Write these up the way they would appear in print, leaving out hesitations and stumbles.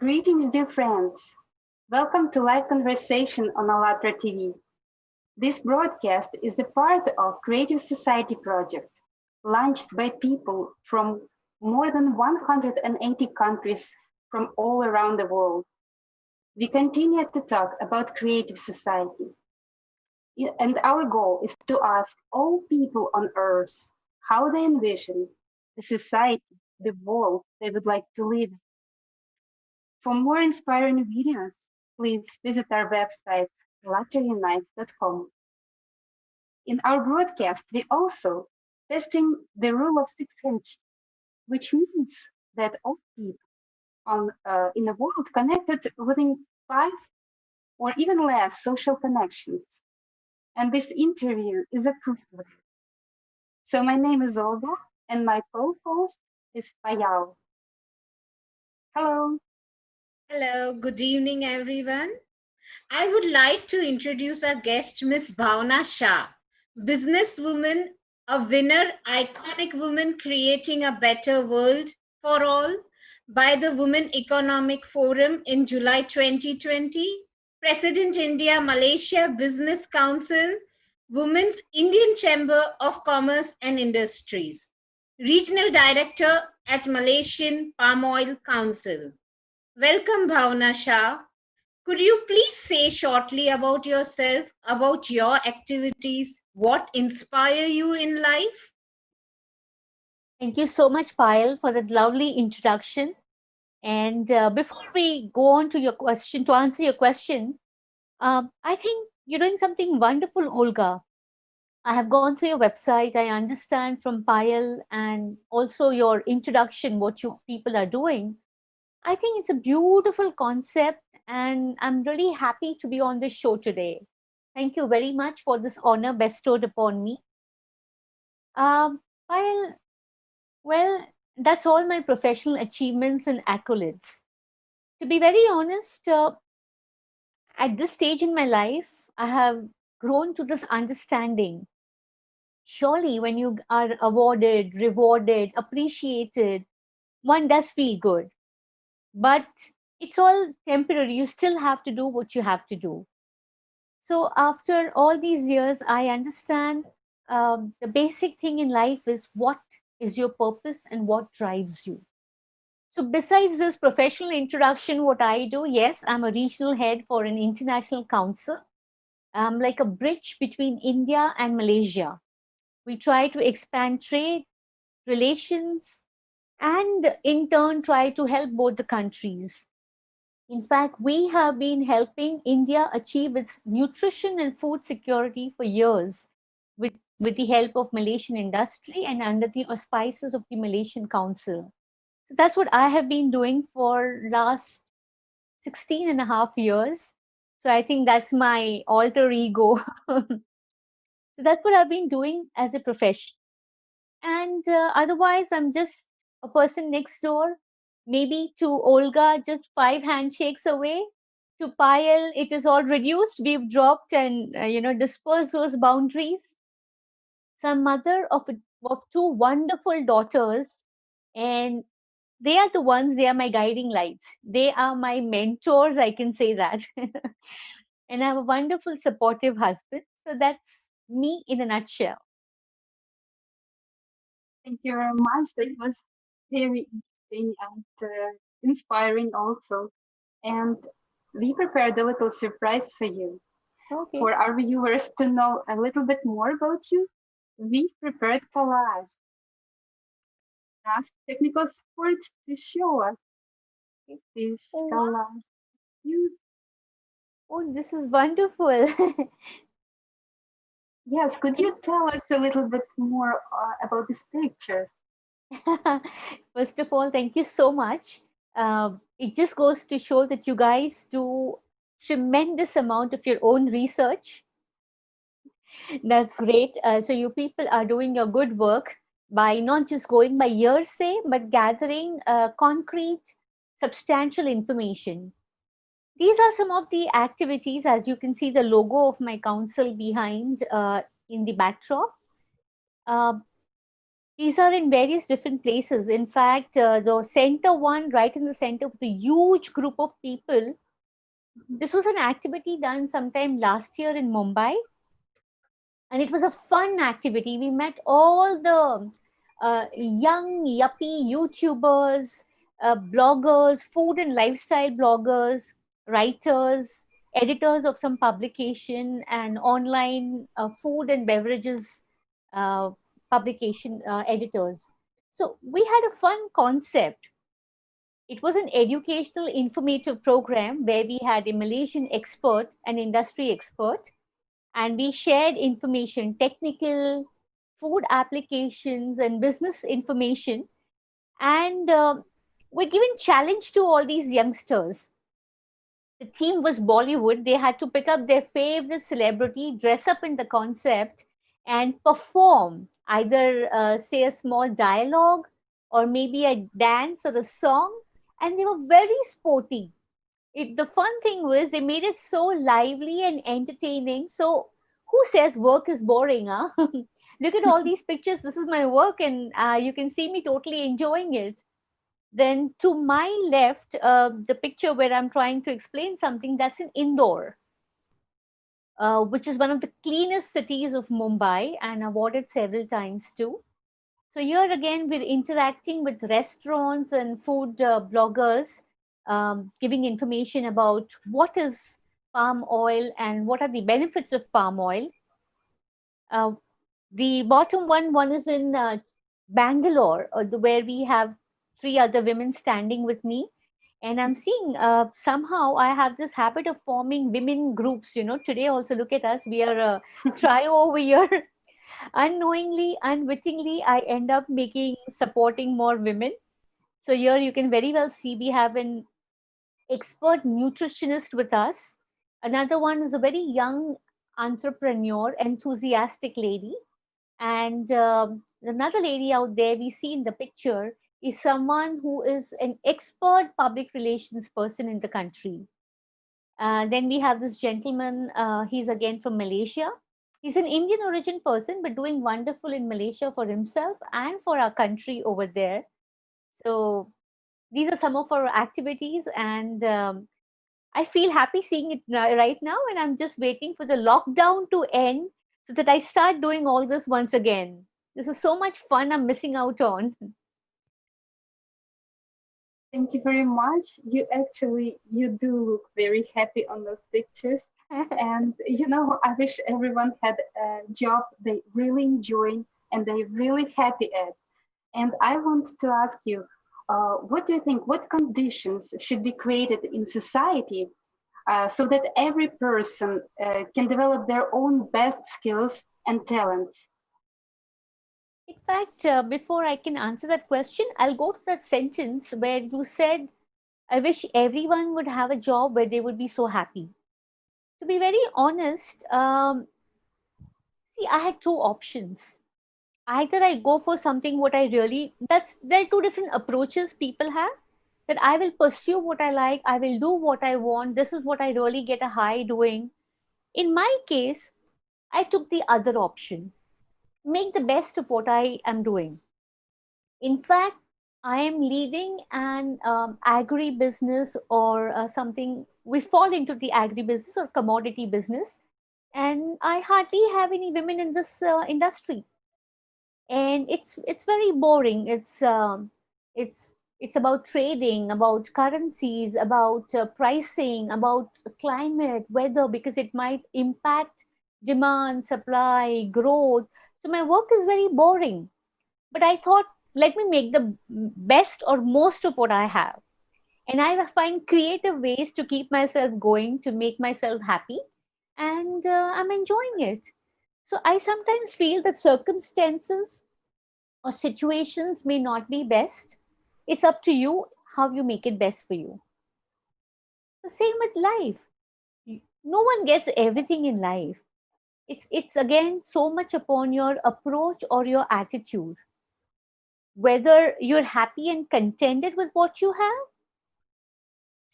Greetings, dear friends. Welcome to live conversation on Allatra TV. This broadcast is a part of Creative Society project, launched by people from more than 180 countries from all around the world. We continue to talk about creative society. And our goal is to ask all people on Earth how they envision the society, the world they would like to live in. For more inspiring videos, please visit our website, Allatraunites.com. In our broadcast, we also testing the rule of six handshakes, which means that all people in the world connected within 5 or even less social connections. And this interview is a proof of it. So my name is Olga, and my co-host is Payal. Hello. Hello, good evening, everyone. I would like to introduce our guest, Ms Bhavna Shah, businesswoman, a winner, iconic woman creating a better world for all by the Women Economic Forum in July 2020, President India Malaysia Business Council, Women's Indian Chamber of Commerce and Industries, Regional Director at Malaysian Palm Oil Council. Welcome, Bhavna Shah. Could you please say shortly about yourself, about your activities, what inspire you in life? Thank you so much, Payal, for that lovely introduction. And before we go on to your question, to answer your question, I think you're doing something wonderful, Olga. I have gone through your website. I understand from Payal and also your introduction what you people are doing. I think it's a beautiful concept, and I'm really happy to be on this show today. Thank you very much for this honor bestowed upon me. Payal, well, that's all my professional achievements and accolades. To be very honest, at this stage in my life, I have grown to this understanding. Surely, when you are awarded, rewarded, appreciated, one does feel good. But it's all temporary. You still have to do what you have to do. So, after all these years, I understand the basic thing in life is what is your purpose and what drives you. So, besides this professional introduction, what I do, yes, I'm a regional head for an international council. I'm like a bridge between India and Malaysia. We try to expand trade, relations, and in turn try to help both the countries. In fact, we have been helping India achieve its nutrition and food security for years with the help of Malaysian industry and under the auspices of the Malaysian Council. So that's what I have been doing for last 16 and a half years. So I think that's my alter ego. So that's what I've been doing as a profession. And otherwise, I'm just a person next door, maybe to Olga, just 5 handshakes away. To Payal, it is all reduced. We've dropped and, dispersed those boundaries. So I'm mother of two wonderful daughters, and they are the ones, they are my guiding lights. They are my mentors, I can say that. And I have a wonderful, supportive husband. So that's me in a nutshell. Thank you very much. That was very interesting and inspiring also. And we prepared a little surprise for you. Okay. For our viewers to know a little bit more about you, we prepared collage. Ask technical support to show us this Oh, collage. You, oh, this is wonderful. yes, could you tell us a little bit more about these pictures? First of all, thank you so much. It just goes to show that you guys do tremendous amount of your own research. That's great. So you people are doing your good work by not just going by hearsay, but gathering concrete, substantial information. These are some of the activities, as you can see the logo of my council behind in the backdrop. Uh, These are in various different places. In fact, the center one, right in the center, with a huge group of people. This was an activity done sometime last year in Mumbai, and it was a fun activity. We met all the young yuppie YouTubers, bloggers, food and lifestyle bloggers, writers, editors of some publication, and online food and beverages uh, publication editors. So we had a fun concept. It was an educational informative program where we had a Malaysian expert, an industry expert, and we shared information, technical, food applications, and business information. And we're given challenge to all these youngsters. The theme was Bollywood. They had to pick up their favorite celebrity, dress up in the concept, and perform either say a small dialogue or maybe a dance or a song. And they were very sporty. The fun thing was they made it so lively and entertaining. So who says work is boring? Huh? Look at all these pictures. This is my work, and you can see me totally enjoying it. Then to my left, the picture where I'm trying to explain something, that's an Indore, which is one of the cleanest cities of Mumbai and awarded several times too. So here again, we're interacting with restaurants and food bloggers, giving information about what is palm oil and what are the benefits of palm oil. Uh, the bottom one is in Bangalore, where we have three other women standing with me. And I'm seeing somehow I have this habit of forming women groups. You know, today also look at us. We are a trio over here. Unknowingly, unwittingly, I end up supporting more women. So here you can very well see we have an expert nutritionist with us. Another one is a very young entrepreneur, enthusiastic lady. And another lady out there we see in the picture is someone who is an expert public relations person in the country. Then we have this gentleman, he's again from Malaysia. He's an Indian origin person, but doing wonderful in Malaysia for himself and for our country over there. So these are some of our activities, and I feel happy seeing it right now, and I'm just waiting for the lockdown to end so that I start doing all this once again. This is so much fun I'm missing out on. Thank you very much. You do look very happy on those pictures. And I wish everyone had a job they really enjoy and they're really happy at. And I want to ask you, what do you think? What conditions should be created in society so that every person can develop their own best skills and talents? In fact, before I can answer that question, I'll go to that sentence where you said, I wish everyone would have a job where they would be so happy. To be very honest, see, I had two options. Either I go for something what I really, there are two different approaches people have. That I will pursue what I like, I will do what I want, this is what I really get a high doing. In my case, I took the other option, make the best of what I am doing. In fact, I am leading an agri business or something. We fall into the agri business or commodity business, and I hardly have any women in this industry, and it's very boring. It's about trading, about currencies, about pricing, about climate, weather, because it might impact demand, supply, growth. So my work is very boring. But I thought, let me make the best or most of what I have. And I find creative ways to keep myself going, to make myself happy. And I'm enjoying it. So I sometimes feel that circumstances or situations may not be best. It's up to you how you make it best for you. The same with life. No one gets everything in life. It's again so much upon your approach or your attitude. Whether you're happy and contented with what you have.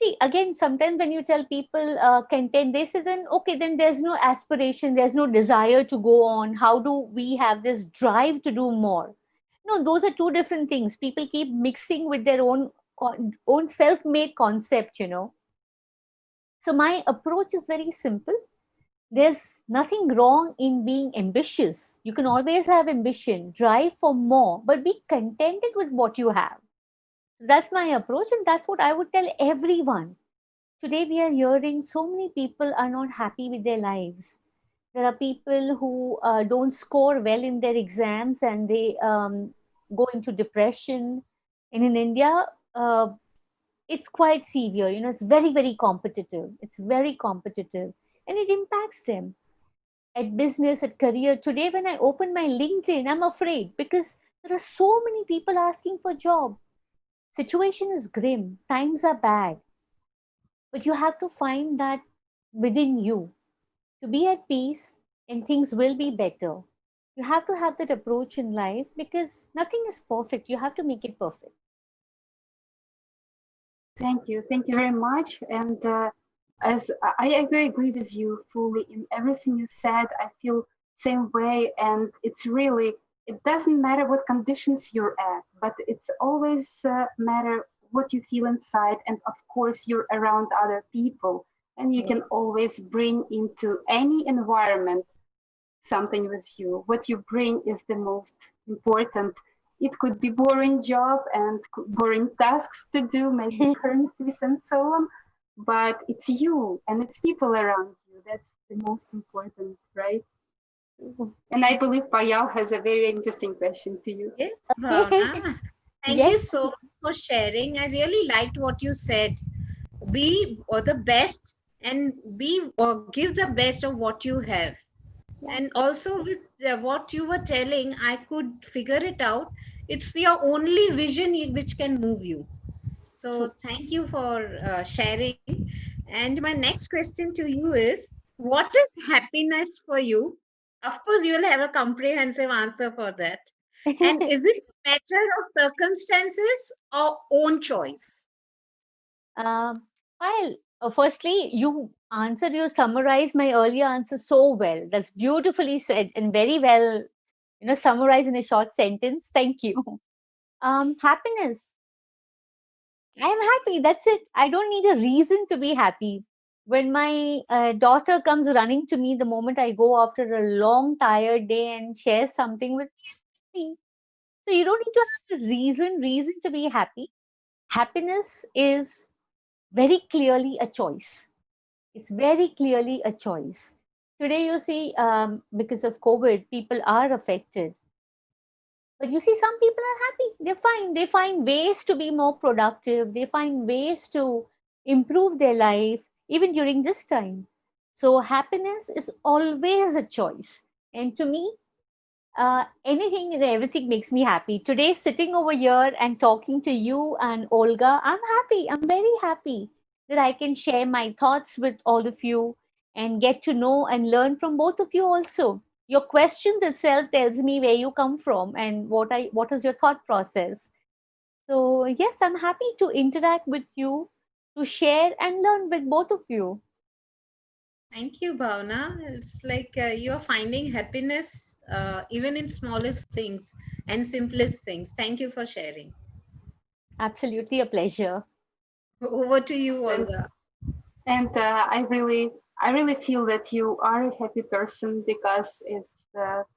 See, again, sometimes when you tell people content, they say then, okay, then there's no aspiration, there's no desire to go on. How do we have this drive to do more? No, those are two different things. People keep mixing with their own self-made concept, you know. So my approach is very simple. There's nothing wrong in being ambitious. You can always have ambition, drive for more, but be contented with what you have. That's my approach, and that's what I would tell everyone. Today, we are hearing so many people are not happy with their lives. There are people who don't score well in their exams and they go into depression. And in India, it's quite severe. You know, it's very, very competitive. It's very competitive, and it impacts them at business, at career. Today, when I open my LinkedIn, I'm afraid because there are so many people asking for job. Situation is grim. Times are bad, but you have to find that within you to be at peace, and things will be better. You have to have that approach in life because nothing is perfect. You have to make it perfect. Thank you very much. And as I agree with you fully in everything you said. I feel same way, and it's really it doesn't matter what conditions you're at, but it's always matter what you feel inside, and of course you're around other people, and you can always bring into any environment something with you. What you bring is the most important. It could be boring job and boring tasks to do, maybe currencies and so on, but it's you and it's people around you. That's the most important, right? And I believe Payal has a very interesting question to you. Yes, Bhavna. Thank you Yes. so much for sharing. I really liked what you said. Be the best and be or give the best of what you have. And also with what you were telling, I could figure it out. It's your only vision which can move you. So thank you for sharing. And my next question to you is, what is happiness for you? Of course, you will have a comprehensive answer for that. And is it a matter of circumstances or own choice? um, I'll, firstly, you summarized my earlier answer so well. That's beautifully said and very well, you know, summarized in a short sentence. Thank you. Happiness. I am happy. That's it. I don't need a reason to be happy. When my daughter comes running to me the moment I go after a long, tired day and shares something with me, so you don't need to have a reason to be happy. Happiness is very clearly a choice. It's very clearly a choice. Today, you see, because of COVID, people are affected. But you see, some people are happy. They're fine. They find ways to be more productive. They find ways to improve their life, even during this time. So, happiness is always a choice. And to me, anything and everything makes me happy. Today, sitting over here and talking to you and Olga, I'm happy. I'm very happy that I can share my thoughts with all of you and get to know and learn from both of you also. Your questions itself tells me where you come from and what is your thought process. So yes, I'm happy to interact with you, to share and learn with both of you. Thank you, Bhavna. It's like you're finding happiness even in smallest things and simplest things. Thank you for sharing. Absolutely a pleasure. Over to you, And, Olga. and I really feel that you are a happy person because it's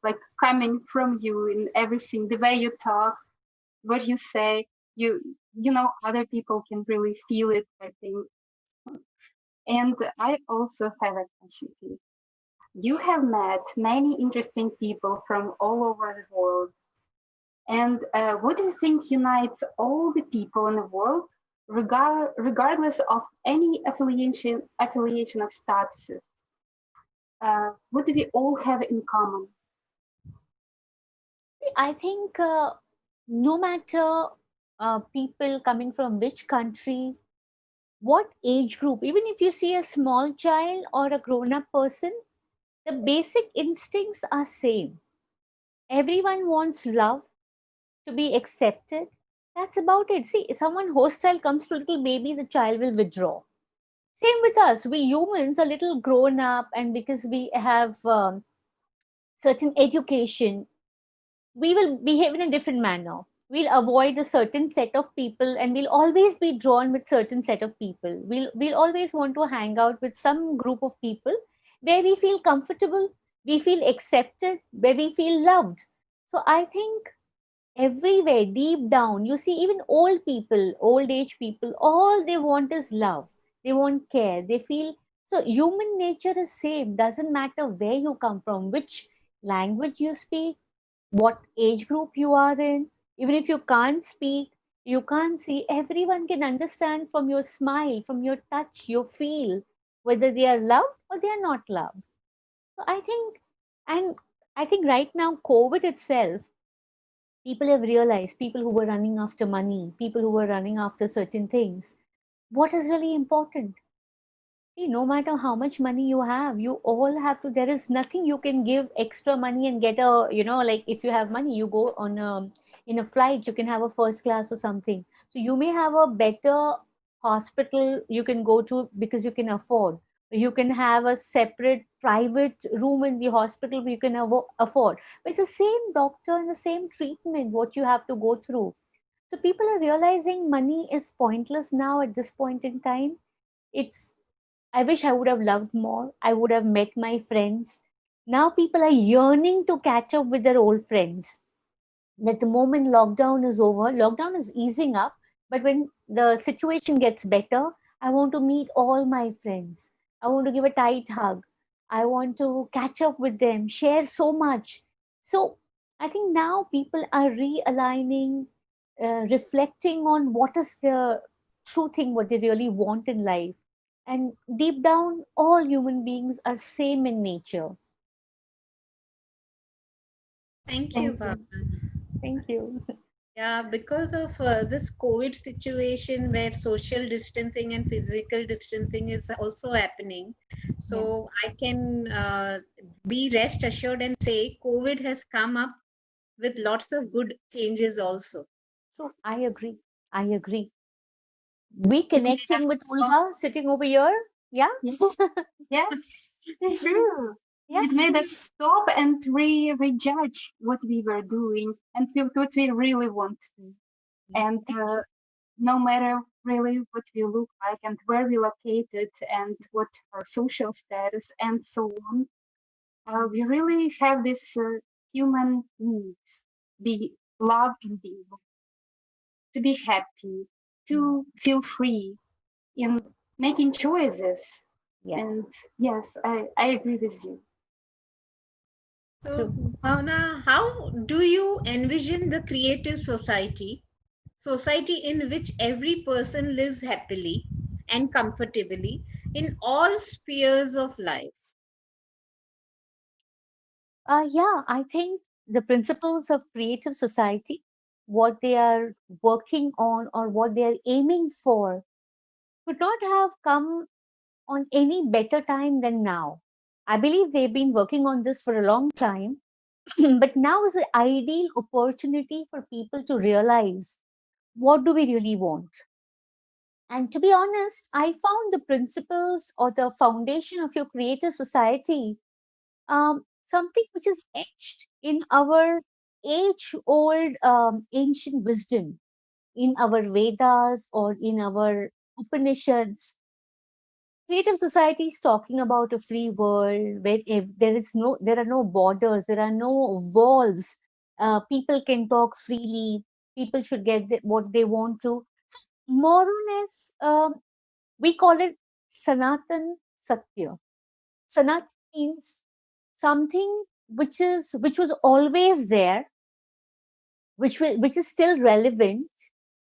like coming from you in everything, the way you talk, what you say, other people can really feel it, I think. And I also have a question to you. You have met many interesting people from all over the world. And what do you think unites all the people in the world, regardless of any affiliation of statuses? What do we all have in common? I think no matter people coming from which country, what age group, even if you see a small child or a grown up person, the basic instincts are same. Everyone wants love, to be accepted. That's about it. See, if someone hostile comes to little baby, the child will withdraw. Same with us. We humans are little grown up, and because we have certain education, we will behave in a different manner. We'll avoid a certain set of people, and we'll always be drawn with certain set of people. We'll always want to hang out with some group of people where we feel comfortable, we feel accepted, where we feel loved. So I think everywhere deep down, you see, even old people, old age people, all they want is love. They want care. They feel so. Human nature is same. Doesn't matter where you come from, which language you speak, what age group you are in. Even if you can't speak, you can't see, everyone can understand from your smile, from your touch, your feel, whether they are loved or they are not loved. So I think, and I think right now, COVID itself, people have realized, people who were running after money, people who were running after certain things, what is really important. See, no matter how much money you have, you all have to, there is nothing you can give extra money and get a, like if you have money, you go on a, in a flight, you can have a first class or something. So you may have a better hospital you can go to because you can afford. You can have a separate private room in the hospital you can afford. But it's the same doctor and the same treatment what you have to go through. So people are realizing money is pointless now at this point in time. It's I wish I would have loved more. I would have met my friends. Now people are yearning to catch up with their old friends. That the moment lockdown is over, lockdown is easing up, but when the situation gets better, I want to meet all my friends. I want to give a tight hug. I want to catch up with them, share so much. So I think now people are realigning, reflecting on what is the true thing, what they really want in life. And deep down, all human beings are same in nature. Thank you, Thank you. Bhavna. Thank you. Yeah, because of this COVID situation where social distancing and physical distancing is also happening. Yeah. So I can be rest assured and say COVID has come up with lots of good changes also. So I agree. I agree. We It made us connecting with stop. Ulga sitting over here. Yeah. Yeah, yes, true. Yeah. It made us stop and rejudge what we were doing and what we really want to do. Yes. And no matter really what we look like and where we located and what our social status and so on, we really have this human needs, be love and be to be happy, Yes. to feel free in making choices. Yeah. And yes, I agree with you. So, So Bhavna, how do you envision the creative society in which every person lives happily and comfortably in all spheres of life? yeah, I think the principles of creative society, what they are working on or what they are aiming for, could not have come on any better time than now. I believe they've been working on this for a long time, but now is the ideal opportunity for people to realize what do we really want. And to be honest, I found the principles or the foundation of your creative society something which is etched in our age old ancient wisdom, in our Vedas or in our Upanishads. Creative society is talking about a free world where if there are no borders, there are no walls. People can talk freely. People should get what they want to. More or less, we call it Sanatan Satya. Sanatan means something which was always there, which is still relevant,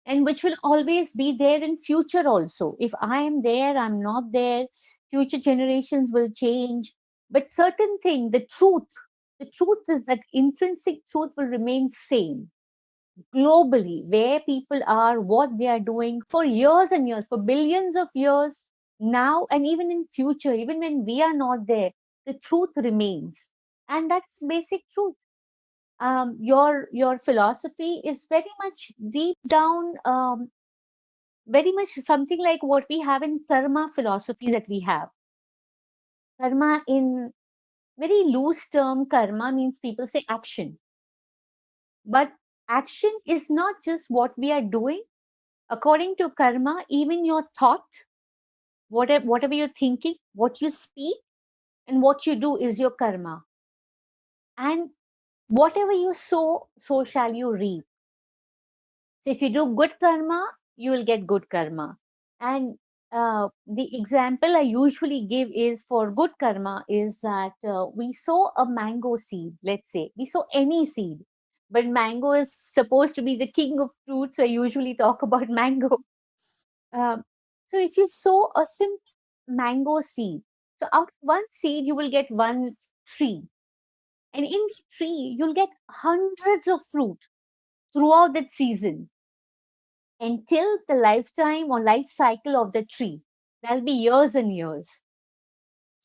and which will always be there in future also. If I am there, I'm not there, future generations will change, but certain thing, the truth is that intrinsic truth will remain same globally, where people are, what they are doing for years and years, for billions of years now, and even in future, even when we are not there, the truth remains. And that's basic truth. Your philosophy is very much deep down, very much something like what we have in karma philosophy that we have. Karma, in very loose term, karma means people say action. But action is not just what we are doing. According to karma, even your thought, whatever you're thinking, what you speak, and what you do is your karma. And whatever you sow, so shall you reap. So if you do good karma, you will get good karma. And the example I usually give is for good karma is that we sow a mango seed, let's say, we sow any seed, but mango is supposed to be the king of fruits. So I usually talk about mango. Um, so if you sow a simple mango seed, so out of one seed, you will get one tree. And in the tree, you'll get hundreds of fruit throughout that season until the lifetime or life cycle of the tree. That'll be years and years.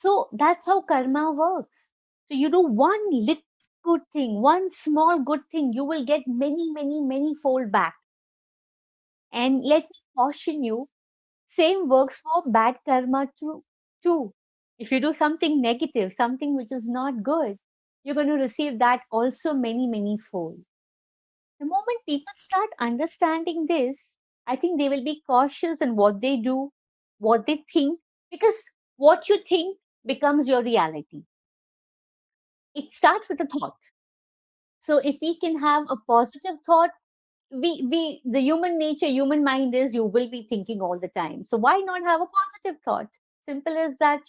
So that's how karma works. So you do one little good thing, one small good thing, you will get many, many, many fold back. And let me caution you, same works for bad karma too. If you do something negative, something which is not good, you're going to receive that also many, many fold. The moment people start understanding this, I think they will be cautious in what they do, what they think, because what you think becomes your reality. It starts with a thought. So if we can have a positive thought, we the human nature, human mind is you will be thinking all the time. So why not have a positive thought? Simple as that.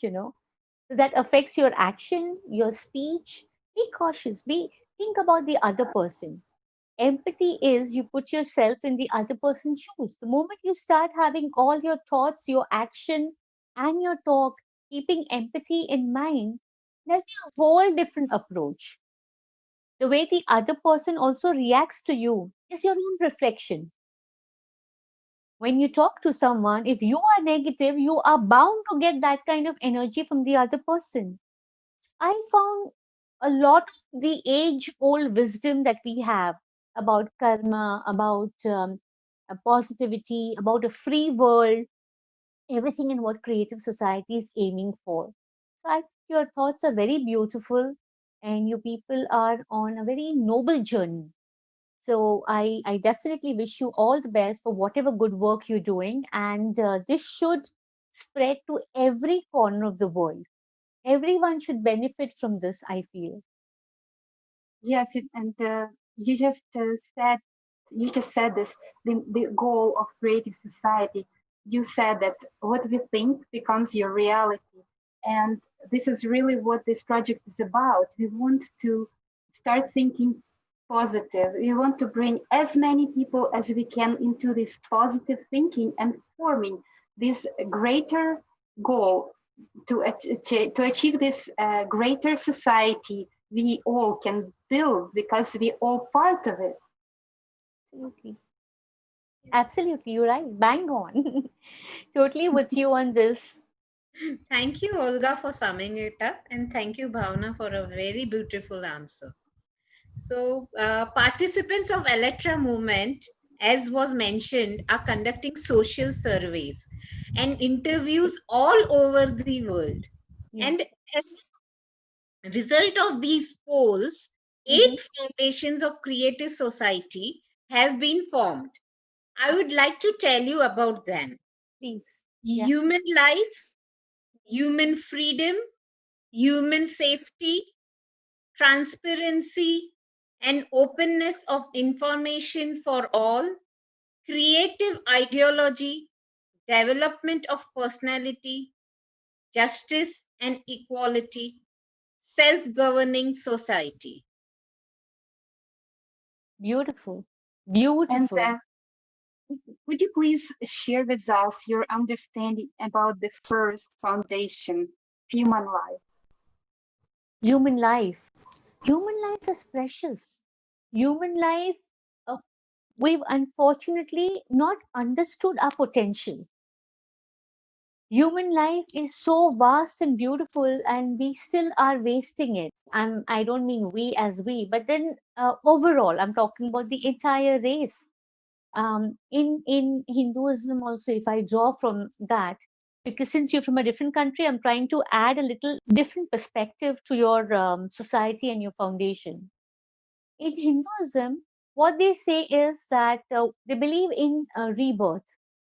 That affects your action, your speech. Be cautious. Think about the other person. Empathy is you put yourself in the other person's shoes. The moment you start having all your thoughts, your action, and your talk, keeping empathy in mind, there'll be a whole different approach. The way the other person also reacts to you is your own reflection. When you talk to someone, if you are negative, you are bound to get that kind of energy from the other person. I found a lot of the age old wisdom that we have about karma, about positivity, about a free world, everything in what Creative Society is aiming for. So I think your thoughts are very beautiful and you people are on a very noble journey. So I definitely wish you all the best for whatever good work you're doing. And this should spread to every corner of the world. Everyone should benefit from this, I feel. Yes, and you just said this, the goal of creative society. You said that what we think becomes your reality, and this is really what this project is about. We want to start thinking positive. We want to bring as many people as we can into this positive thinking and forming this greater goal to achieve this greater society we all can build because we all part of it. Absolutely. Absolutely. You're right. Bang on. Totally with you on this. Thank you, Olga, for summing it up, and thank you, Bhavna, for a very beautiful answer. So, participants of Electra movement, as was mentioned, are conducting social surveys and interviews all over the world. Yeah. And as a result of these polls, Mm-hmm. 8 foundations of Creative Society have been formed. I would like to tell you about them: Please. Yeah. human life, human freedom, human safety, transparency, and openness of information for all, creative ideology, development of personality, justice and equality, self governing society. Beautiful. And Beautiful. would you please share with us your understanding about the first foundation, human life? Human life. Human life is precious. Human life, uh, we've unfortunately not understood our potential. Human life is so vast and beautiful, and we still are wasting it. I don't mean we as we, but then overall, I'm talking about the entire race. In Hinduism also, if I draw from that, because since you're from a different country, I'm trying to add a little different perspective to your society and your foundation. In Hinduism, What they say is that they believe in rebirth,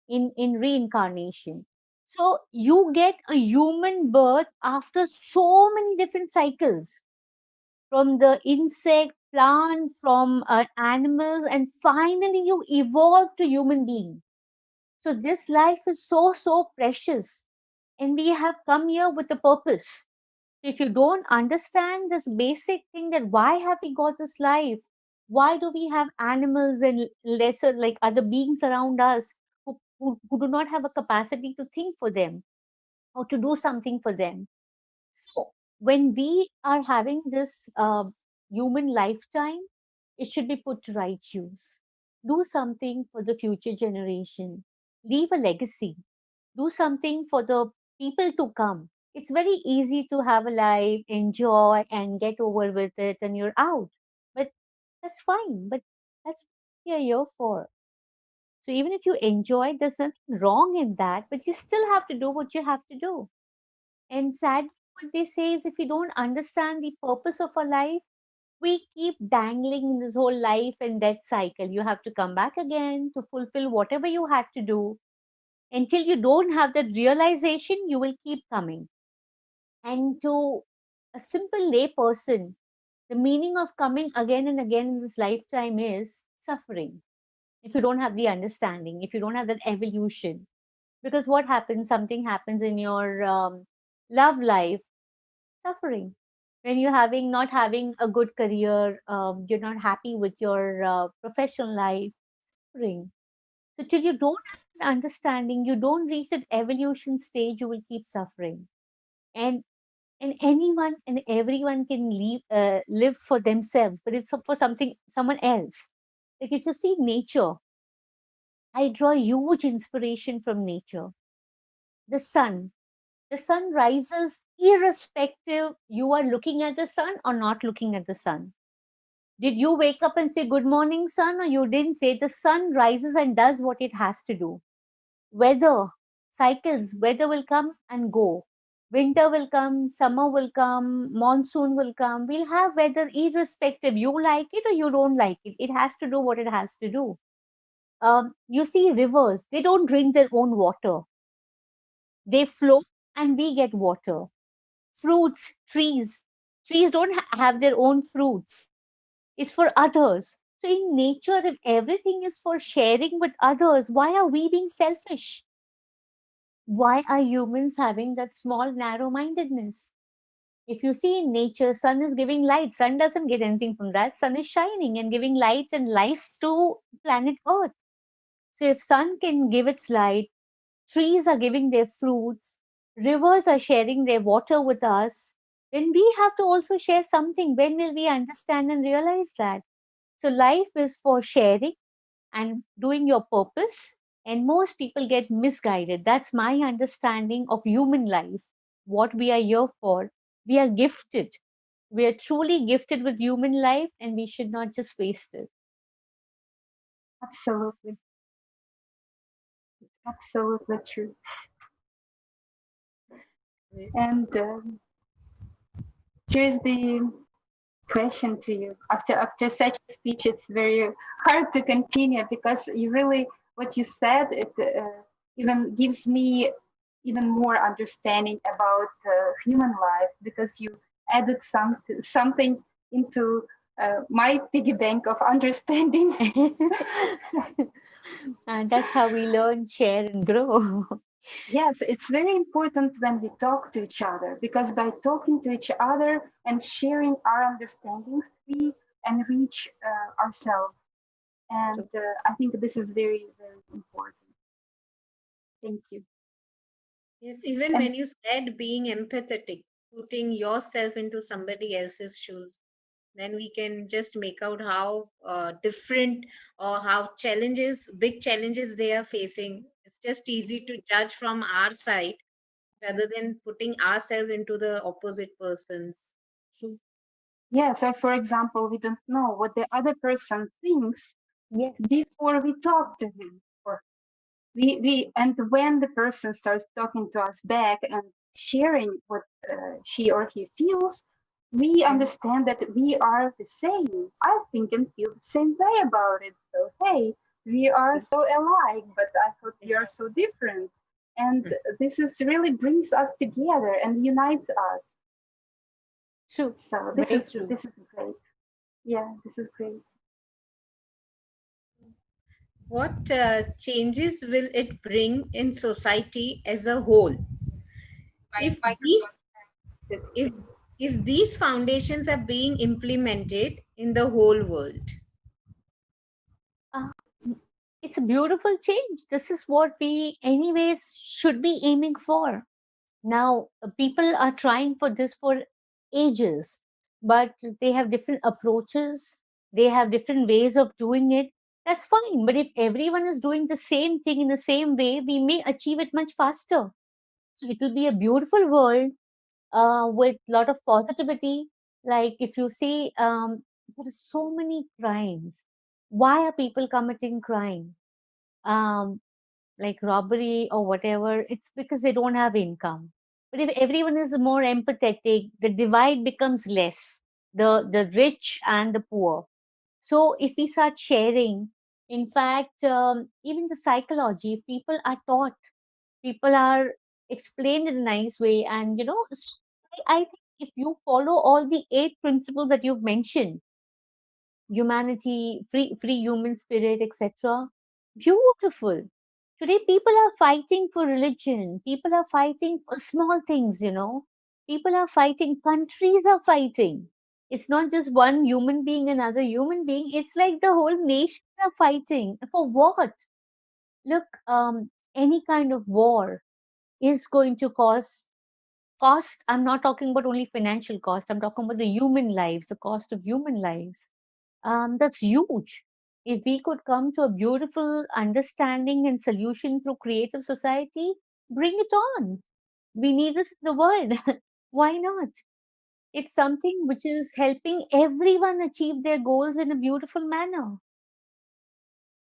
in reincarnation. So you get a human birth after so many different cycles, from the insect, plant, from animals, and finally you evolve to human being. So this life is so precious, and we have come here with a purpose. If you don't understand this basic thing, that why have we got this life? Why do we have animals and lesser, like other beings around us, who do not have a capacity to think for them or to do something for them? So when we are having this human lifetime, it should be put to right use. Do something for the future generation. Leave a legacy. Do something for the people to come. It's very easy to have a life, enjoy, and get over with it, and you're out. But that's fine. But that's what you're here for. So even if you enjoy, there's nothing wrong in that, but you still have to do what you have to do. And sadly, what they say is, if you don't understand the purpose of a life, we keep dangling in this whole life and death cycle. You have to come back again to fulfill whatever you had to do. Until you don't have that realization, you will keep coming. And to a simple lay person, the meaning of coming again and again in this lifetime is suffering. If you don't have the understanding, if you don't have that evolution, because what happens, something happens in your love life, suffering. When you're having not having a good career, you're not happy with your professional life, suffering. So till you don't have an understanding, you don't reach that evolution stage, you will keep suffering. And anyone and everyone can live for themselves, but it's for something, someone else. Like if you see nature, I draw huge inspiration from nature. The sun, the sun rises irrespective you are looking at the sun or not looking at the sun. Did you wake up and say good morning sun, or you didn't say? The sun rises and does what it has to do. Weather cycles, weather will come and go. Winter will come, summer will come, monsoon will come. We'll have weather irrespective. You like it or you don't like it. It has to do what it has to do. You see rivers, they don't drink their own water. They flow and we get water. Fruits, trees don't have their own fruits. It's for others. So in nature, if everything is for sharing with others, why are we being selfish? Why are humans having that small narrow mindedness? If you see in nature, sun is giving light. Sun doesn't get anything from that. Sun is shining and giving light and life to planet Earth. So if sun can give its light, trees are giving their fruits, rivers are sharing their water with us, then we have to also share something. When will we understand and realize that? So life is for sharing and doing your purpose, and most people get misguided. That's my understanding of human life, what we are here for. We are gifted, we are truly gifted with human life, and we should not just waste it. Absolutely. It's absolutely true. And here's the question to you. After such a speech, it's very hard to continue, because you really, what you said, it even gives me even more understanding about human life, because you added something into my piggy bank of understanding. And that's how we learn, share, and grow. Yes, it's very important when we talk to each other, because by talking to each other and sharing our understandings, we enrich ourselves. And I think this is very, very important. Thank you. Yes, even And when you said being empathetic, putting yourself into somebody else's shoes, then we can just make out how different or how big challenges they are facing. It's just easy to judge from our side rather than putting ourselves into the opposite person's shoe. yeah, so for example, we don't know what the other person thinks Yes. before we talk to him. Or and when the person starts talking to us back and sharing what she or he feels, we understand that we are the same. I think and feel the same way about it. So, hey, we are so alike, but I thought we are so different. And this is really brings us together and unites us. True. So Very true. this is great. Yeah, this is great. What changes will it bring in society as a whole? If these That's if if these foundations are being implemented in the whole world. Uh, it's a beautiful change. This is what we, anyways, should be aiming for. Now, people are trying for this for ages, but they have different approaches, they have different ways of doing it. That's fine. But if everyone is doing the same thing in the same way, we may achieve it much faster. So it will be a beautiful world with a lot of positivity. Like if you see, there are so many crimes. Why are people committing crime? Um, like robbery or whatever, it's because they don't have income. But if everyone is more empathetic, the divide becomes less, the rich and the poor. So if we start sharing, in fact, even the psychology, if people are taught, people are explained in a nice way, and I think if you follow all the 8 principles that you've mentioned, humanity, free human spirit, etc. Beautiful. Today, people are fighting for religion. People are fighting for small things. People are fighting. Countries are fighting. It's not just one human being, another human being. It's like the whole nations are fighting. For what? Look, any kind of war is going to cost. I'm not talking about only financial cost. I'm talking about the human lives, the cost of human lives. That's huge. If we could come to a beautiful understanding and solution through creative society, bring it on. We need this in the world. Why not? It's something which is helping everyone achieve their goals in a beautiful manner.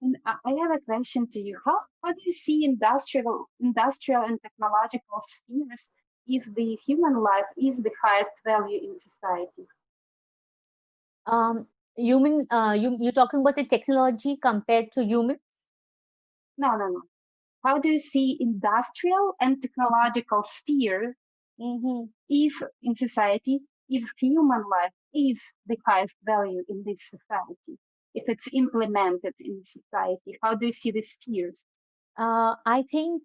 And I have a question to you. How do you see industrial and technological spheres if the human life is the highest value in society? You're talking about the technology compared to humans? No, no, no. How do you see industrial and Okay. technological sphere Hmm. if in society, if human life is the highest value in this society, if it's implemented in society, how do you see the spheres? I think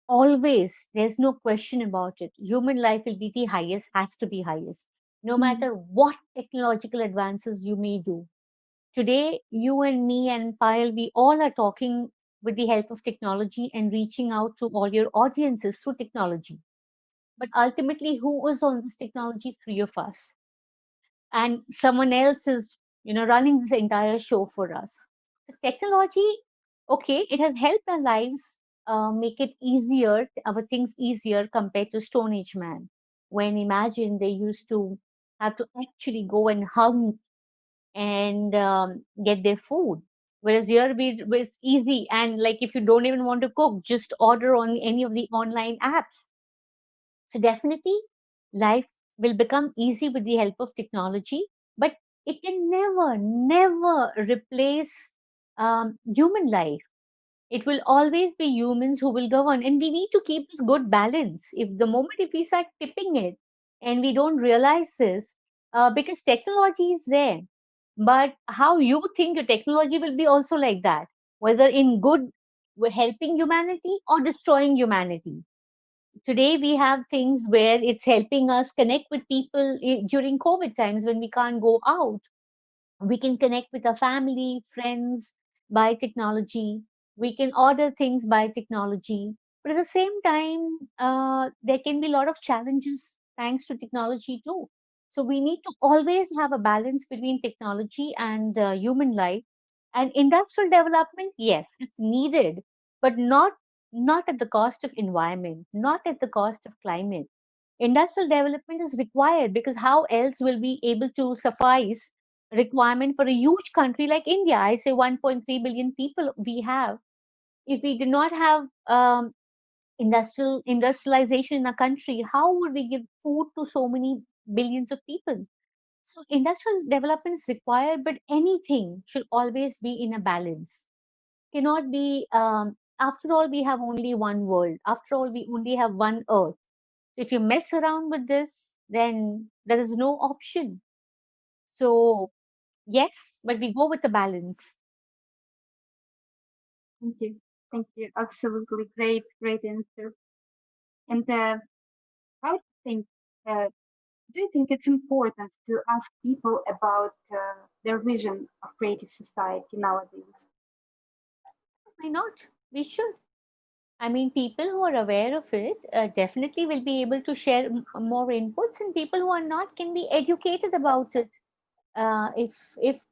always, there's no question about it. Human life will be the highest, has to be highest, no Mm, matter what technological advances you may do. Today, you and me and Payal, we all are talking with the help of technology and reaching out to all your audiences through technology. But ultimately, who is on this technology? Three of us. And someone else is, running this entire show for us. The technology, okay, it has helped our lives, make it easier, our things easier compared to Stone Age man. When imagine they used to have to actually go and hunt and get their food. Whereas here it's easy, and like if you don't even want to cook, just order on any of the online apps. So definitely, life will become easy with the help of technology, but it can never, never replace human life. It will always be humans who will govern, and we need to keep this good balance. If we start tipping it, and we don't realize this, because technology is there, but how you think your technology will be also like that, whether in good, helping humanity or destroying humanity. Today we have things where it's helping us connect with people during COVID times when we can't go out. We can connect with our family, friends by technology. We can order things by technology. But at the same time, there can be a lot of challenges thanks to technology too. So we need to always have a balance between technology and human life. And industrial development, yes, it's needed, but not at the cost of environment, not at the cost of climate. Industrial development is required because how else will we able to suffice requirement for a huge country like India? I say 1.3 billion people we have. If we do not have industrialization in our country, how would we give food to so many billions of people. So industrial development is required, but anything should always be in a balance. Cannot be, after all, we have only one world. After all, we only have one earth. So if you mess around with this, then there is no option. So, yes, but we go with the balance. Thank you. Thank you. Absolutely great answer. And how uh, do you think it's important to ask people about their vision of creative society nowadays? Why not? We should. I mean, people who are aware of it definitely will be able to share more inputs, and people who are not can be educated about it. If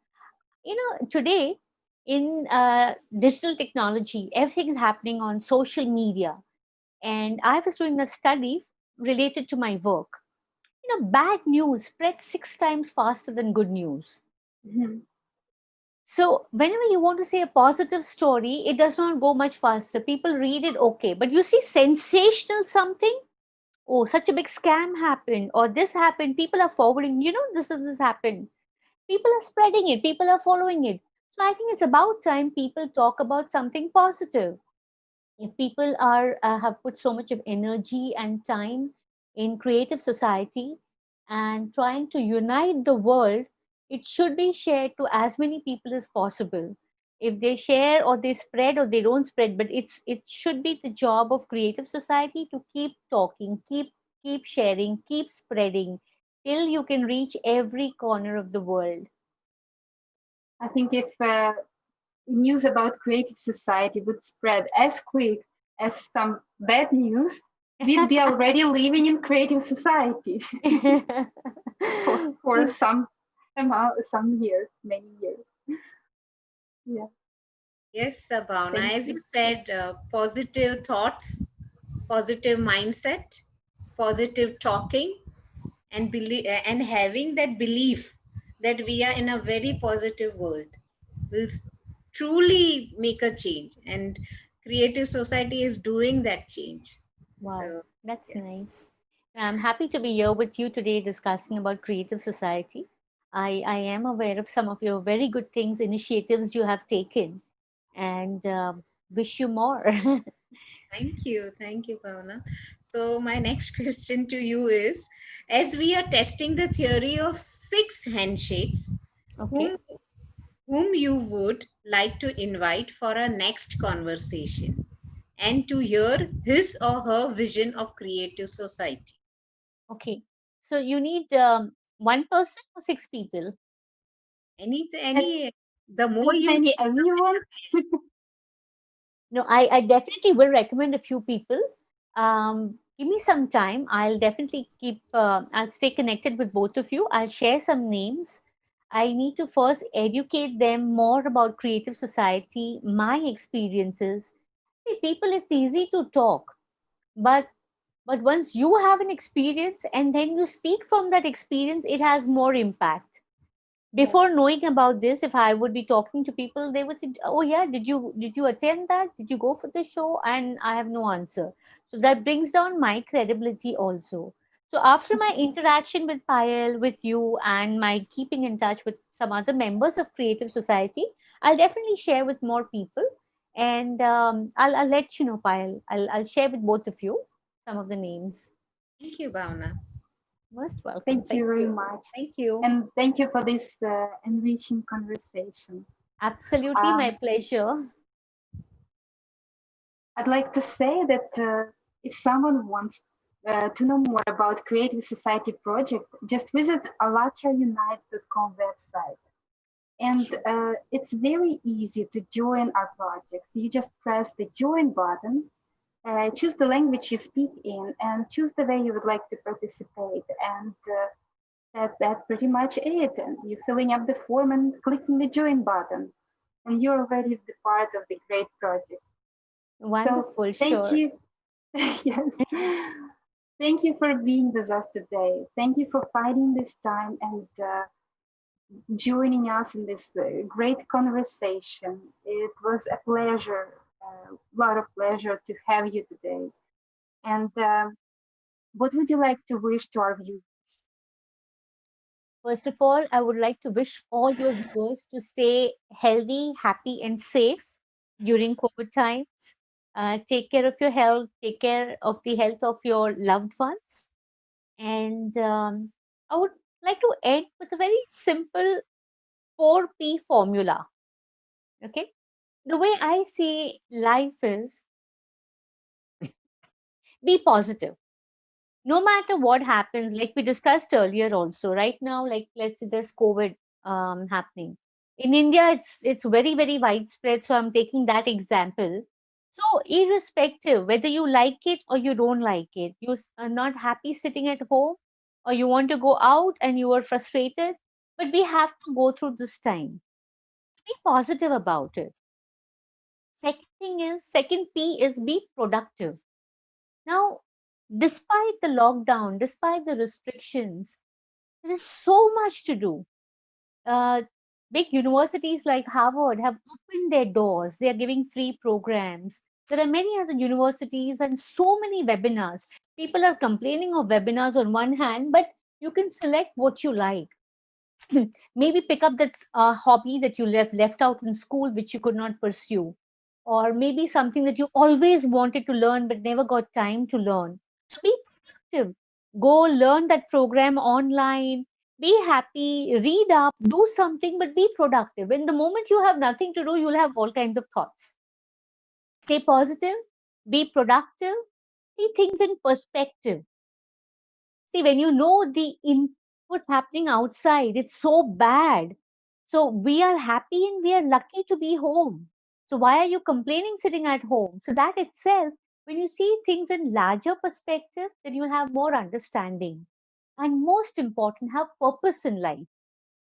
today in digital technology, everything is happening on social media, and I was doing a study related to my work. Bad news spreads 6 times faster than good news. Mhm. So whenever you want to say a positive story, it does not go much faster. People read it, okay, but you see sensational something. Oh, such a big scam happened, or this happened. People are forwarding. This happened. People are spreading it. People are following it. So I think it's about time people talk about something positive. If people are have put so much of energy and time in creative society and trying to unite the world, it should be shared to as many people as possible. If they share or they spread or they don't spread, but it should be the job of creative society to keep talking, keep sharing, keep spreading till you can reach every corner of the world. I think if news about creative society would spread as quick as some bad news, we'd be already living in creative society for some amount, some years, many years. Yeah, Yes, Bhavna, thank as you you. said, positive thoughts, positive mindset, positive talking, and and having that belief that we are in a very positive world will truly make a change, and creative society is doing that change. Wow, So that's yeah. nice. I'm happy to be here with you today discussing about Creative Society. I am aware of some of your very good things, initiatives you have taken, and wish you more. Thank you, Bhavna. So my next question to you is, as we are testing the theory of six handshakes, Okay. whom whom you would like to invite for our next conversation and to hear his or her vision of creative society. Okay. So you need one person or six people? As Any, the more you, many as you want. No, I definitely will recommend a few people. Give me some time. I'll definitely I'll stay connected with both of you. I'll share some names. I need to first educate them more about creative society, my experiences. See, people, it's easy to talk, but once you have an experience and then you speak from that experience, it has more impact. Yes. Before knowing about this, if I would be talking to people, they would say, oh yeah, did you attend that, did you go for the show, and I have no answer. So that brings down my credibility also. So after my interaction with Payal, with you, and my keeping in touch with some other members of Creative Society, I'll definitely share with more people. And I'll let you know, Payal. I'll share with both of you some of the names. thank you, Bhavna. Most welcome. Thank you Thank very you. much. Thank you. And thank you for this enriching conversation. Absolutely my Um, pleasure. I'd like to say that if someone wants to know more about Creative Society project, just visit allatraunites.com website. And Sure. it's very easy to join our project. You just press the join button, choose the language you speak in, and choose the way you would like to participate. And that's pretty much it. And you're filling up the form and clicking the join button, and you're already the part of the great project. So Wonderful, thank sure. you. Yes. Thank you for being with us today. Thank you for finding this time and joining us in this great conversation. It was a pleasure, a lot of pleasure to have you today. And what would you like to wish to our viewers? First of all, I would like to wish all your viewers to stay healthy, happy, and safe during COVID times. Take care of your health, take care of the health of your loved ones. And I would like to end with a very simple 4P formula. Okay. The way I see life is be positive. No matter what happens, like we discussed earlier also, right now, like let's say there's COVID happening. In India, it's very, very widespread. So I'm taking that example. So irrespective whether you like it or you don't like it, are not happy sitting at home, or you want to go out and you are frustrated, but we have to go through this time. Be positive about it. Second P is be productive. Now, despite the lockdown, despite the restrictions, there is so much to do. Uh, Big universities like Harvard have opened their doors. They are giving free programs. There are many other universities and so many webinars. People are complaining of webinars on one hand, but you can select what you like. Maybe pick up that hobby that you left out in school, which you could not pursue, or maybe something that you always wanted to learn but never got time to learn. So be productive. Go learn that program online. Be happy. Read up. Do something, but be productive. And the moment you have nothing to do, you'll have all kinds of thoughts. Stay positive. Be productive. See things in perspective. See, when you know what's happening outside, it's so bad. So we are happy and we are lucky to be home. So why are you complaining sitting at home? So that itself, when you see things in larger perspective, then you have more understanding. And most important, have purpose in life.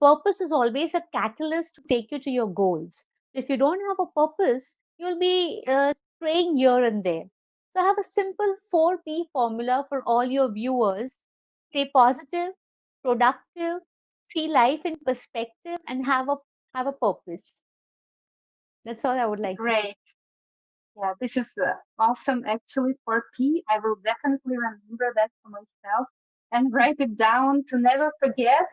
Purpose is always a catalyst to take you to your goals. If you don't have a purpose, you'll be straying here and there. So I have a simple 4P formula for all your viewers. Stay positive, productive, see life in perspective, and have a purpose. That's all I would like to say. Great. Yeah, this is awesome actually for P. I will definitely remember that for myself and write it down to never forget.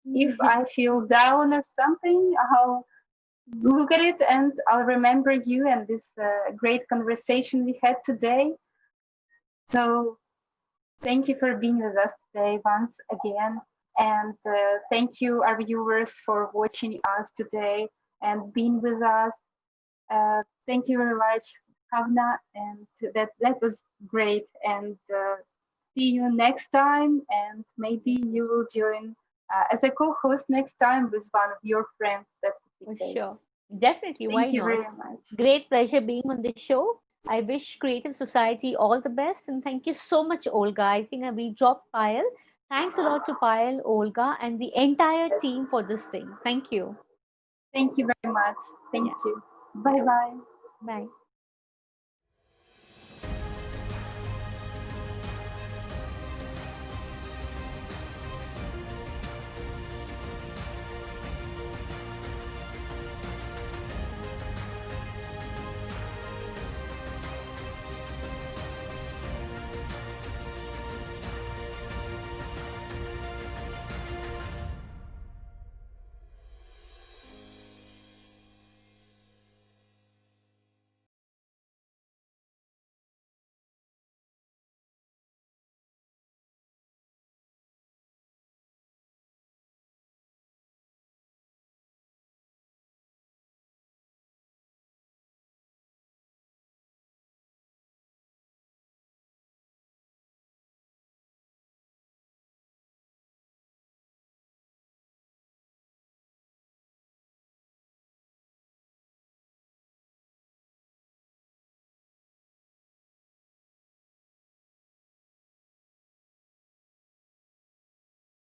If I feel down or something, I'll look at it and I'll remember you and this great conversation we had today. So thank you for being with us today once again. And thank you, our viewers, for watching us today and being with us. Thank you very much, Bhavna, and that was great. And see you next time. And maybe you will join as a co-host next time with one of your friends. That would be great. Sure. Definitely. Thank Why you not? very much. Great pleasure being on this show. I wish Creative Society all the best, and thank you so much, Olga. I think we dropped Payal. Thanks a lot to Payal, Olga, and the entire team for this thing. Thank you. Thank you very much. Thank you. Bye bye. Bye.